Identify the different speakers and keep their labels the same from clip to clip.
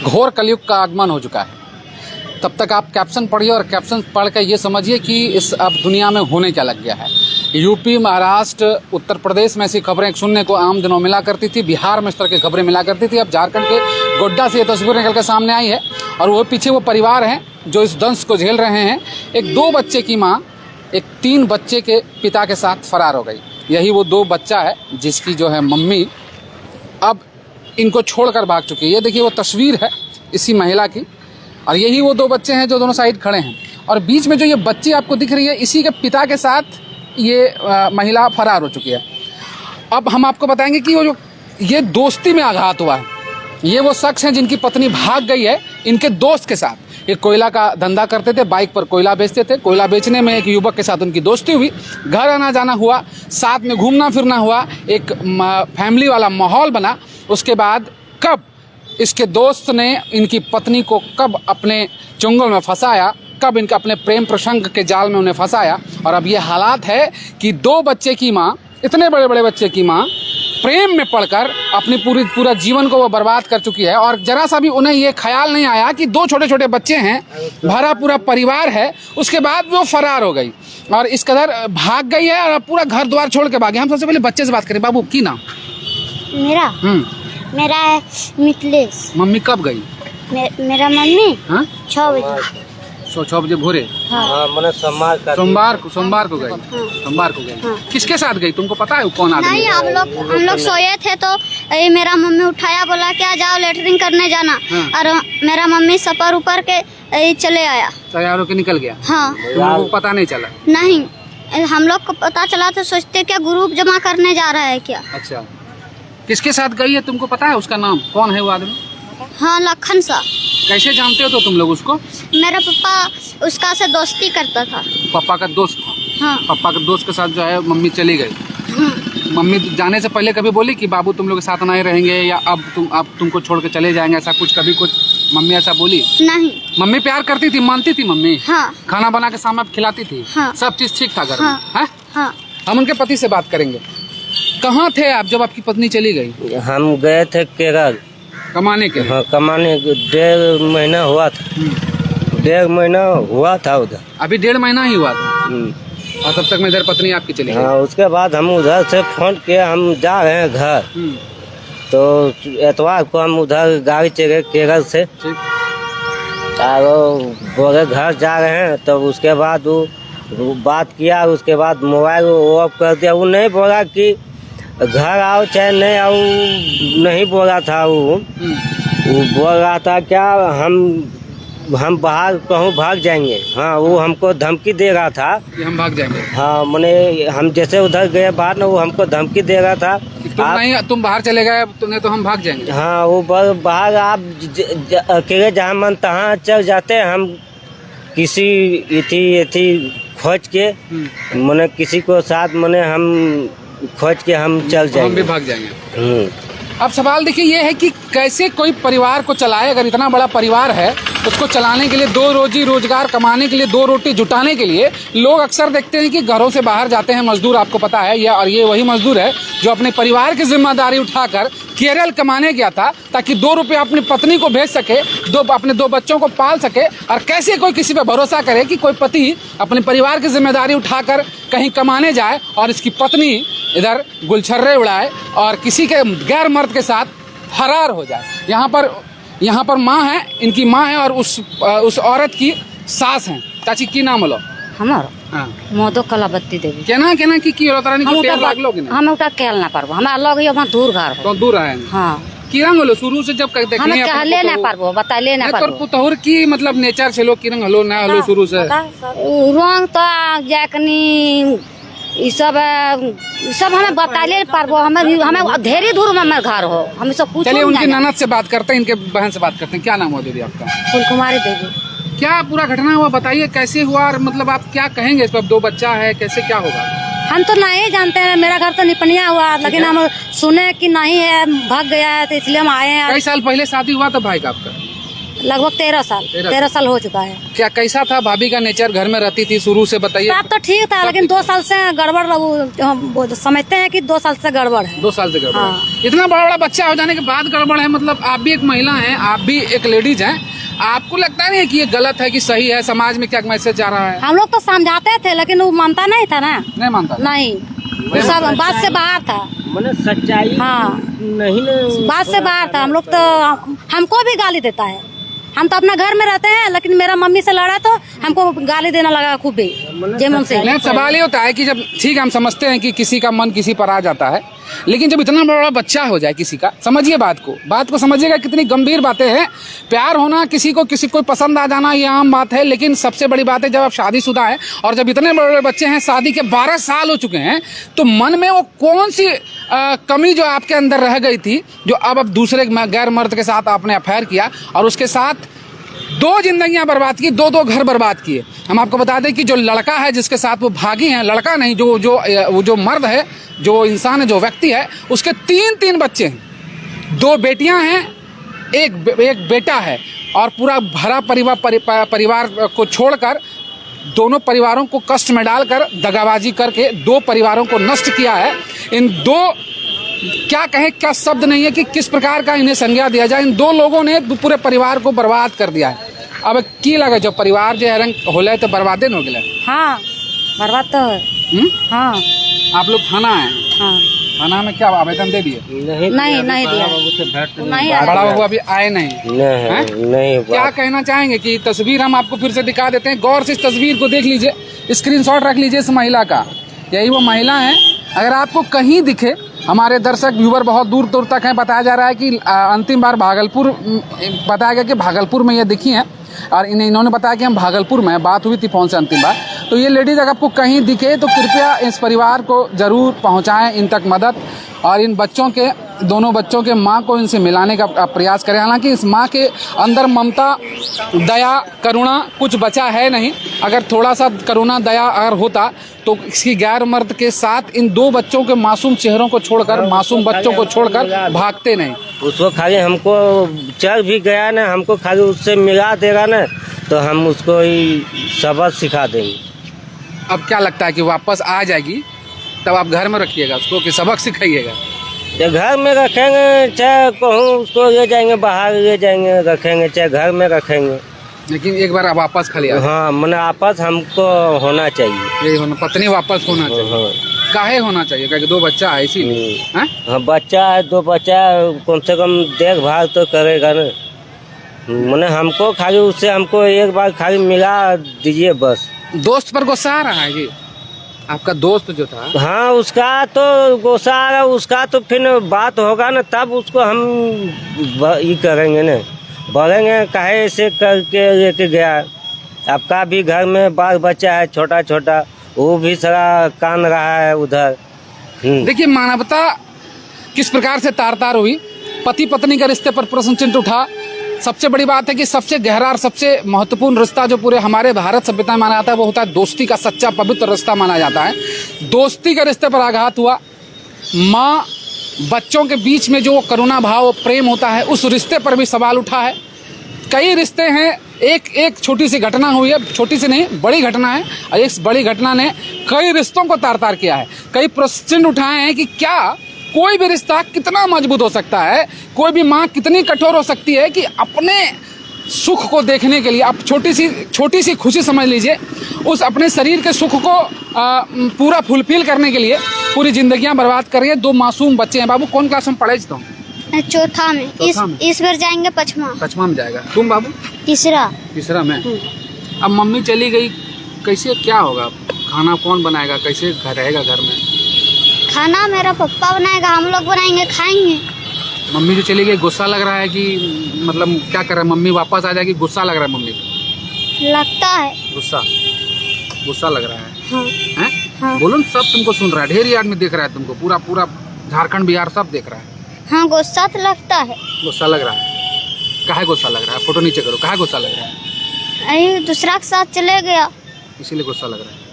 Speaker 1: घोर कलयुग का आगमन हो चुका है। तब तक आप कैप्शन पढ़िए और कैप्शन पढ़ कर ये समझिए कि इस अब दुनिया में होने क्या लग गया है। यूपी, महाराष्ट्र, उत्तर प्रदेश में ऐसी खबरें सुनने को आम दिनों मिला करती थी, बिहार में इस तरह की खबरें मिला करती थी। अब झारखंड के गोड्डा से ये तस्वीर निकल कर सामने आई है और वो पीछे वो परिवार हैं जो इस दंश को झेल रहे हैं। एक 2 बच्चे की माँ एक 3 बच्चे के पिता के साथ फरार हो गई। यही वो 2 बच्चा है जिसकी जो है मम्मी अब इनको छोड़कर भाग चुकी है। ये देखिए वो तस्वीर है इसी महिला की और यही वो 2 बच्चे हैं जो दोनों साइड खड़े हैं और बीच में जो ये बच्ची आपको दिख रही है इसी के पिता के साथ ये महिला फरार हो चुकी है। अब हम आपको बताएंगे कि वो जो ये दोस्ती में आघात हुआ है, ये वो शख्स हैं जिनकी पत्नी भाग गई है इनके दोस्त के साथ। ये कोयला का धंधा करते थे, बाइक पर कोयला बेचते थे। कोयला बेचने में एक युवक के साथ उनकी दोस्ती हुई, घर आना जाना हुआ, साथ में घूमना फिरना हुआ, एक फैमिली वाला माहौल बना। उसके बाद कब इसके दोस्त ने इनकी पत्नी को कब अपने चुंगल में फंसाया, कब इनका अपने प्रेम प्रसंग के जाल में उन्हें फंसाया और अब ये हालात है कि 2 बच्चे की माँ, इतने बड़े बड़े बच्चे की माँ प्रेम में पड़कर अपनी पूरा जीवन को वो बर्बाद कर चुकी है। और जरा सा भी उन्हें ये ख्याल नहीं आया कि 2 छोटे छोटे बच्चे हैं, भरा पूरा परिवार है, उसके बाद वो फरार हो गई और इस कदर भाग गई है और पूरा घर द्वार छोड़ के भागी। हम सबसे पहले बच्चे से बात करें। बाबू की नाम?
Speaker 2: मेरा है मिथिलेश।
Speaker 1: मम्मी कब गई?
Speaker 2: मेरा मम्मी 6 बजे
Speaker 1: 6 बजे भोरे।
Speaker 2: हाँ।
Speaker 1: मैंने सोमवार को गई। सोमवार को गई। किसके साथ गई तुमको पता है कौन आदमी?
Speaker 2: नहीं, हम लोग सोए थे तो मेरा मम्मी उठाया, बोला क्या जाओ लेटरिन करने जाना। और मेरा मम्मी सपर ऊपर के चले आया,
Speaker 1: तैयार होके निकल गया।
Speaker 2: हाँ,
Speaker 1: तुमको पता नहीं चला?
Speaker 2: नहीं, हम लोग को पता चला तो सोचते क्या ग्रुप जमा करने जा रहा है क्या।
Speaker 1: अच्छा, किसके साथ गई है तुमको पता है? उसका नाम कौन है वो आदमी?
Speaker 2: हाँ, लखन सा।
Speaker 1: कैसे जानते हो तो तुम लोग उसको?
Speaker 2: मेरा पापा उसका से दोस्ती करता था।
Speaker 1: पापा का दोस्त था?
Speaker 2: हाँ।
Speaker 1: पापा के दोस्त के साथ जो है मम्मी चली गई। मम्मी जाने से पहले कभी बोली कि बाबू तुम लोग के साथ नहीं रहेंगे या अब तुमको छोड़ के चले जाएंगे, ऐसा कभी कुछ मम्मी ऐसा बोली?
Speaker 2: नहीं।
Speaker 1: मम्मी प्यार करती थी, मानती थी मम्मी?
Speaker 2: हाँ।
Speaker 1: खाना बना के सामने खिलाती थी?
Speaker 2: हाँ।
Speaker 1: सब चीज ठीक था घर
Speaker 2: हाँ।
Speaker 1: में? है?
Speaker 2: हाँ।
Speaker 1: हम उनके पति से बात करेंगे। कहाँ थे आप जब आपकी पत्नी चली गई?
Speaker 3: हम गए थे केरल
Speaker 1: कमाने के?
Speaker 3: हाँ, कमाने 1.5 महीना हुआ था। 1.5 महीना हुआ था उधर।
Speaker 1: अभी 1.5 महीना ही हुआ था और तब तक में इधर पत्नी आपकी चली गई?
Speaker 3: हाँ, उसके बाद हम उधर से फोन किए, हम जा रहे हैं घर। तो एतवार को हम उधर गाड़ी चले केरल से और बोले घर जा रहे हैं। तब उसके बाद वो बात किया, उसके बाद मोबाइल ऑफ कर दिया। वो नहीं बोला कि घर आओ चाहे नहीं आओ, नहीं बोला था। वो बोल रहा था क्या हम बाहर कहूँ भाग जाएंगे। हाँ, वो हमको धमकी दे रहा था
Speaker 1: कि हम भाग जाएंगे।
Speaker 3: हाँ, मैंने हम जैसे उधर गए बाहर ना, वो हमको धमकी दे रहा था
Speaker 1: तुम बाहर चले गए तुमने तो हम भाग जाएंगे।
Speaker 3: हाँ, वो बाहर आप अकेले जहाँ मन तहाँ चल जाते। हम किसी इथी खोज के मैंने किसी को साथ मैंने हम खोज के हम चल जाएंगे,
Speaker 1: हम भी भाग जाएंगे। अब सवाल देखिए ये है कि कैसे कोई परिवार को चलाए। अगर इतना बड़ा परिवार है उसको चलाने के लिए, 2 रोजी रोजगार कमाने के लिए, 2 रोटी जुटाने के लिए लोग अक्सर देखते हैं कि घरों से बाहर जाते हैं मजदूर, आपको पता है। और ये वही मजदूर है जो अपने परिवार की जिम्मेदारी उठाकर केरल कमाने गया था ताकि 2 रुपये अपनी पत्नी को भेज सके, अपने 2 बच्चों को पाल सके। और कैसे कोई किसी पे भरोसा करे कि कोई पति अपने परिवार की जिम्मेदारी उठाकर कहीं कमाने जाए और इसकी पत्नी इधर गुलछर्रे उड़ाए और किसी के गैर मर्द के साथ फरार हो जाए। यहाँ पर माँ है, इनकी माँ है और उस औरत की सास हैं। चाची की नाम बोलो?
Speaker 4: हमारा
Speaker 1: हाँ,
Speaker 4: मोदो कलावती देवी।
Speaker 1: केना की होतारानी को टेर लागलो कि
Speaker 4: हम उटा केल ना पारबो, हमरा लग यो वहां दूर घर
Speaker 1: तो दूर आए।
Speaker 4: हां,
Speaker 1: किरंग हलो शुरू से जब देखली
Speaker 4: हम कहले ना पारबो, बताले ना पारबो।
Speaker 1: तोर पुतहुर की मतलब नेचर छलो किरंग हलो ना हलो शुरू से?
Speaker 4: रंग तो जाकनी ई सब हमें बताले पारबो। हमें ढेरी दूर में हमारे घर हो, हम सब पूछो।
Speaker 1: चलिए उनकी ननद से बात करते हैं, इनके बहन से बात करते हैं। क्या नाम हुआ दीदी आपका?
Speaker 4: फूलकुमारी देवी।
Speaker 1: क्या पूरा घटना हुआ बताइए, कैसे हुआ और मतलब आप क्या कहेंगे इस पर? 2 बच्चा है, कैसे क्या होगा?
Speaker 4: हम तो नहीं जानते हैं, मेरा घर तो निपनिया हुआ, लेकिन हम सुने कि नहीं है, भाग गया है, तो इसलिए हम आए हैं।
Speaker 1: कई साल पहले शादी हुआ था भाई का आपका?
Speaker 4: लगभग 13 साल 13 साल हो चुका है।
Speaker 1: क्या कैसा था भाभी का नेचर? घर में रहती थी शुरू से, बताइए।
Speaker 4: साथ तो ठीक था, लेकिन 2 साल से गड़बड़ हम समझते हैं कि 2 साल से गड़बड़ है।
Speaker 1: 2 साल से गड़बड़
Speaker 4: हाँ।
Speaker 1: है। इतना बड़ा बड़ा बच्चा हो जाने के बाद गड़बड़ है, मतलब आप भी एक महिला हैं, आप भी एक लेडीज हैं, आपको लगता नहीं है कि ये गलत है कि सही है? समाज में क्या मैसेज जा रहा है?
Speaker 4: हम लोग तो समझाते थे, लेकिन वो मानता नहीं था ना।
Speaker 1: नहीं मानता?
Speaker 4: नहीं, वो सब बात से बाहर था।
Speaker 3: मैंने सच्चाई
Speaker 4: हाँ,
Speaker 3: नहीं ना,
Speaker 4: बात से बाहर था। हम लोग तो हमको भी गाली देता है। हम तो अपना घर में रहते हैं, लेकिन मेरा मम्मी से लड़ा तो हमको गाली देना लगा खूब भी जेमन से।
Speaker 1: नहीं, सवाल ये होता है कि जब ठीक है हम समझते हैं कि किसी का मन किसी पर आ जाता है, लेकिन जब इतना बड़ा बच्चा हो जाए किसी का, समझिए बात को समझिएगा, कितनी गंभीर बातें हैं। प्यार होना, किसी को पसंद आ जाना, ये आम बात है, लेकिन सबसे बड़ी बात है जब आप शादीशुदा है और जब इतने बड़े बच्चे हैं, शादी के 12 साल हो चुके हैं, तो मन में वो कौन सी कमी जो आपके अंदर रह गई थी, जो अब दूसरे गैर मर्द के साथ आपने अफेयर किया और उसके साथ 2 जिंदगियां बर्बाद की, 2 घर बर्बाद किए। हम आपको बता दें कि जो लड़का है जिसके साथ वो भागी हैं, लड़का नहीं, जो मर्द है, जो इंसान है, जो व्यक्ति है, उसके 3 बच्चे हैं। 2 बेटियां हैं, एक बेटा है, और पूरा भरा परिवार को छोड़कर दोनों परिवारों को कष्ट में डालकर दगाबाजी करके 2 परिवारों को नष्ट किया है। इन 2, क्या कहें, क्या शब्द नहीं है कि किस प्रकार का इन्हें संज्ञा दिया जाए। इन 2 लोगों ने पूरे परिवार को बर्बाद कर दिया है। अब की लगे जो परिवार जो है होले तो बर्बादे न हो गए।
Speaker 4: हाँ, बर्बाद तो है। हाँ,
Speaker 1: आप लोग थाना है?
Speaker 4: हाँ।
Speaker 1: थाना में क्या आवेदन दे दिए?
Speaker 4: नहीं दिया। नहीं आया।
Speaker 1: बड़ा बाबू अभी आए नहीं?
Speaker 3: नहीं।
Speaker 1: क्या कहना चाहेंगे कि तस्वीर हम आपको फिर से दिखा देते हैं, गौर से इस तस्वीर को देख लीजिए, स्क्रीनशॉट रख लीजिए इस महिला का। यही वो महिला है। अगर आपको कहीं दिखे, हमारे दर्शक व्यूवर बहुत दूर दूर तक हैं, बताया जा रहा है कि अंतिम बार भागलपुर बताया गया कि भागलपुर में ये दिखी हैं, और इन्होंने बताया कि हम भागलपुर में, बात हुई थी फोन से अंतिम बार। तो ये लेडीज अगर आपको कहीं दिखे तो कृपया इस परिवार को जरूर पहुंचाएं इन तक मदद, और इन बच्चों के, दोनों बच्चों के माँ को इनसे मिलाने का प्रयास करें। हालांकि इस माँ के अंदर ममता, दया, करुणा कुछ बचा है नहीं। अगर थोड़ा सा करुणा, दया अगर होता तो इसकी गैर मर्द के साथ इन 2 बच्चों के मासूम चेहरों को छोड़कर, मासूम बच्चों को छोड़कर भागते नहीं।
Speaker 3: उसको खाली हमको चल भी गया ना, हमको खाली उससे मिला देगा ना, तो हम उसको ही सबक सिखा देंगे।
Speaker 1: अब क्या लगता है कि वापस आ जाएगी, तब आप घर में रखिएगा उसको कि सबक सिखाइएगा?
Speaker 3: चाहे घर में रखेंगे, चाहे कहूँ उसको ले जाएंगे, बाहर ले जाएंगे, रखेंगे, चाहे घर में रखेंगे,
Speaker 1: लेकिन एक बार वापस खाली आ।
Speaker 3: हाँ, मैंने आपस हमको होना चाहिए।
Speaker 1: यही होना, पत्नी वापस होना चाहिए।
Speaker 3: हाँ।
Speaker 1: काहे होना चाहिए? क्योंकि 2 बच्चा है इसीलिए।
Speaker 3: हाँ, बच्चा है, 2 बच्चा, कम से कम देखभाल तो करेगा ना। मैंने हमको खाली उससे हमको एक बार खाली मिला दीजिए बस।
Speaker 1: दोस्त पर गुस्सा आ रहा है जी? आपका दोस्त जो था?
Speaker 3: हाँ, उसका तो गुस्सा आ रहा, उसका तो फिर बात होगा ना, तब उसको हम ये करेंगे ना, बोलेंगे काहे ऐसे करके लेके गया। आपका भी घर में बाल बच्चा है छोटा छोटा, वो भी सारा कान रहा है उधर।
Speaker 1: देखिए, मानवता किस प्रकार से तार तार हुई, पति पत्नी का रिश्ते पर प्रश्न चिन्ह उठा। सबसे बड़ी बात है कि सबसे गहरा और सबसे महत्वपूर्ण रिश्ता जो पूरे हमारे भारत सभ्यता में माना जाता है वो होता है दोस्ती का सच्चा पवित्र रिश्ता माना जाता है। दोस्ती के रिश्ते पर आघात हुआ। माँ बच्चों के बीच में जो करुणा भाव प्रेम होता है, उस रिश्ते पर भी सवाल उठा है। कई रिश्ते हैं, एक छोटी सी घटना हुई है, छोटी सी नहीं बड़ी घटना है, और इस बड़ी घटना ने कई रिश्तों को तार तार किया है। कई प्रश्न उठाए हैं कि क्या कोई भी रिश्ता कितना मजबूत हो सकता है, कोई भी माँ कितनी कठोर हो सकती है कि अपने सुख को देखने के लिए, आप छोटी सी खुशी समझ लीजिए, उस अपने शरीर के सुख को पूरा फुलफिल करने के लिए पूरी जिंदगियां बर्बाद कर रही है। 2 मासूम बच्चे हैं। बाबू कौन क्लास में पढ़े तो?
Speaker 2: चौथा में। इस बार जाएंगे 5वां
Speaker 1: में जाएगा। तुम बाबू? तीसरा में। अब मम्मी चली गई, कैसे क्या होगा? खाना कौन बनाएगा? कैसे रहेगा घर में?
Speaker 2: खाना मेरा पप्पा बनाएगा, हम लोग बनाएंगे, खाएंगे।
Speaker 1: मम्मी जो चली गई, गुस्सा लग रहा है कि मतलब क्या कर रहा है? मम्मी वापस आ जाएगी, गुस्सा लग रहा है मम्मी को?
Speaker 2: लगता है
Speaker 1: गुस्सा लग रहा है।
Speaker 2: हाँ। हाँ।
Speaker 1: बोलो, सब तुमको सुन रहा है, ढेरी आदमी देख रहा है तुमको, पूरा झारखंड बिहार सब देख रहा है।
Speaker 2: हाँ, गुस्सा तो लगता है।
Speaker 1: गुस्सा लग रहा है? काहे गुस्सा लग रहा है? फोटो नीचे करो। काहे गुस्सा लग रहा है?
Speaker 2: अरे दूसरा के साथ चले गया,
Speaker 1: इसीलिए गुस्सा लग रहा है।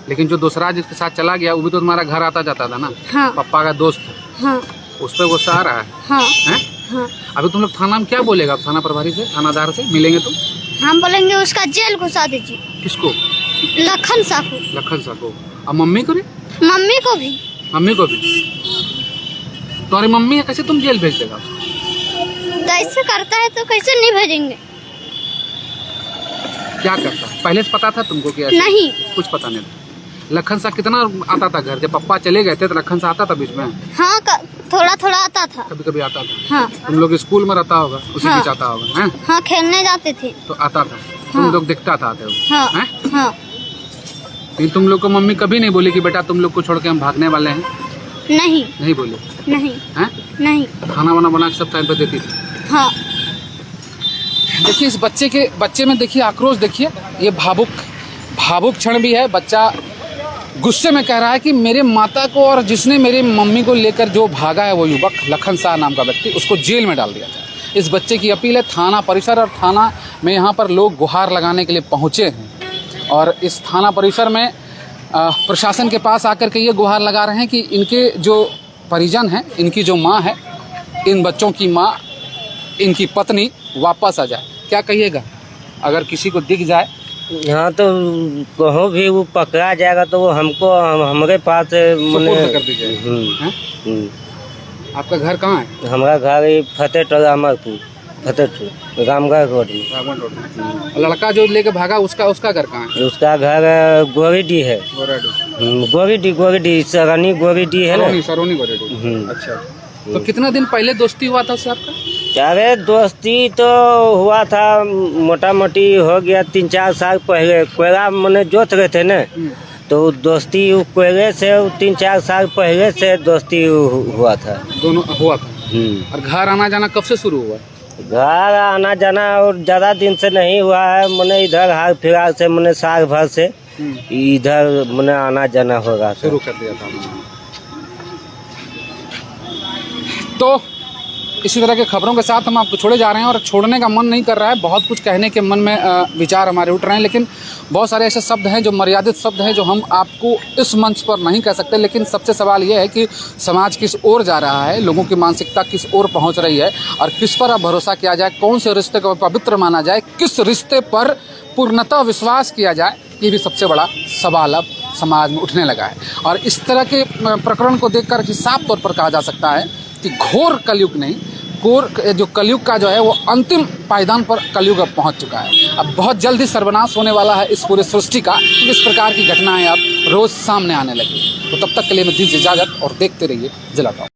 Speaker 1: लेकिन जो दूसरा जिसके साथ चला गया वो भी तो तुम्हारा घर आता जाता था ना?
Speaker 2: हाँ।
Speaker 1: पप्पा का दोस्त।
Speaker 2: हाँ।
Speaker 1: उस पर गुस्सा आ रहा है?
Speaker 2: हाँ।
Speaker 1: हैं?
Speaker 2: हाँ
Speaker 1: अभी तुम लोग थाना में क्या बोलेगा, थाना प्रभारी से, थानादार से मिलेंगे तुम?
Speaker 2: हम बोलेंगे उसका जेल घुसा दीजिए।
Speaker 1: किसको?
Speaker 2: लखन साहब को।
Speaker 1: लखन साहब को। अब मम्मी को नहीं?
Speaker 2: मम्मी को भी।
Speaker 1: मम्मी को भी? तुम्हारी मम्मी है, कैसे तुम जेल भेज देगा?
Speaker 2: कैसे करता है तो कैसे नहीं भेजेंगे?
Speaker 1: क्या करता है? पहले से पता था तुमको कि ऐसे?
Speaker 2: नहीं।
Speaker 1: कुछ पता नहीं था। लखन साहब कितना आता था घर? जब पापा चले गए थे तो लखन साहब आता था बीच में?
Speaker 2: हाँ थोड़ा थोड़ा आता था।
Speaker 1: कभी कभी आता था।
Speaker 2: हाँ
Speaker 1: तुम लोग स्कूल में रहता होगा, उसी
Speaker 2: हाँ।
Speaker 1: बीच आता होगा हैं?
Speaker 2: हाँ खेलने जाते थे
Speaker 1: तो आता था, तुम
Speaker 2: हाँ।
Speaker 1: लोग दिखता था आते हो
Speaker 2: हाँ
Speaker 1: हैं?
Speaker 2: हाँ।
Speaker 1: लेकिन तुम लोग को मम्मी कभी नहीं बोली कि बेटा तुम लोग को छोड़ के हम भागने वाले हैं?
Speaker 2: नहीं
Speaker 1: नहीं बोले
Speaker 2: नहीं
Speaker 1: हैं?
Speaker 2: नहीं।
Speaker 1: खाना वाना बना के सब टाइम पे देती थी?
Speaker 2: हाँ
Speaker 1: देखिए इस बच्चे में देखिए आक्रोश, देखिए ये भावुक क्षण भी है। बच्चा गुस्से में कह रहा है कि मेरे माता को और जिसने मेरी मम्मी को लेकर जो भागा है वो युवक लखन शाह नाम का व्यक्ति, उसको जेल में डाल दिया जाए। इस बच्चे की अपील है। थाना परिसर और थाना में यहाँ पर लोग गुहार लगाने के लिए पहुँचे हैं और इस थाना परिसर में प्रशासन के पास आकर के ये गुहार लगा रहे हैं कि इनके जो परिजन हैं, इनकी जो माँ है, इन बच्चों की माँ, इनकी पत्नी वापस आ जाए। क्या कहिएगा अगर किसी को दिख जाए?
Speaker 3: हाँ तो कहीं भी वो पकड़ा जाएगा तो वो हमको हमारे पास
Speaker 1: सुपुर्द कर दीजिए। हैं? आपका घर कहाँ है?
Speaker 3: हमारा घर फतेह टोला अमरपुर, फतेहपुर रामगढ़ रोड में।
Speaker 1: रावण रोड में। लड़का जो लेके भागा उसका घर कहाँ है?
Speaker 3: उसका घर गोरीडी है। गोरीडी सरनी गोरीडी है ना,
Speaker 1: सरोनी गोरेडी। अच्छा, तो कितना दिन पहले दोस्ती हुआ था उससे आपका?
Speaker 3: अरे दोस्ती तो हुआ था मोटा मोटी हो गया 3-4 साल पहले। कोयला मैंने जोत रहे थे ना, तो दोस्ती कोयले से 3-4 साल पहले से दोस्ती हुआ था।
Speaker 1: दोनों हुआ था। और घर आना जाना कब से शुरू हुआ?
Speaker 3: घर आना जाना और ज्यादा दिन से नहीं हुआ है। मैंने इधर हाल फिलहाल से मैंने साल भर से इधर मैंने आना जाना होगा
Speaker 1: शुरू कर दिया था। तो इसी तरह के खबरों के साथ हम आपको छोड़े जा रहे हैं और छोड़ने का मन नहीं कर रहा है। बहुत कुछ कहने के मन में विचार हमारे उठ रहे हैं, लेकिन बहुत सारे ऐसे शब्द हैं जो मर्यादित शब्द हैं जो हम आपको इस मंच पर नहीं कह सकते। लेकिन सबसे सवाल ये है कि समाज किस ओर जा रहा है, लोगों की मानसिकता किस ओर पहुंच रही है और किस पर अब भरोसा किया जाए, कौन से रिश्ते को पवित्र माना जाए, किस रिश्ते पर पूर्णतः विश्वास किया जाए, ये भी सबसे बड़ा सवाल अब समाज में उठने लगा है। और इस तरह के प्रकरण को देखकर साफ तौर पर कहा जा सकता है कि घोर कलयुग नहीं, जो कलयुग का जो है वो अंतिम पायदान पर कलयुग अब पहुंच चुका है। अब बहुत जल्द ही सर्वनाश होने वाला है इस पूरे सृष्टि का। इस प्रकार की घटनाएं अब रोज सामने आने लगी। तो तब तक के लिए मैं दीजिए इजाजत और देखते रहिए जिला टॉप।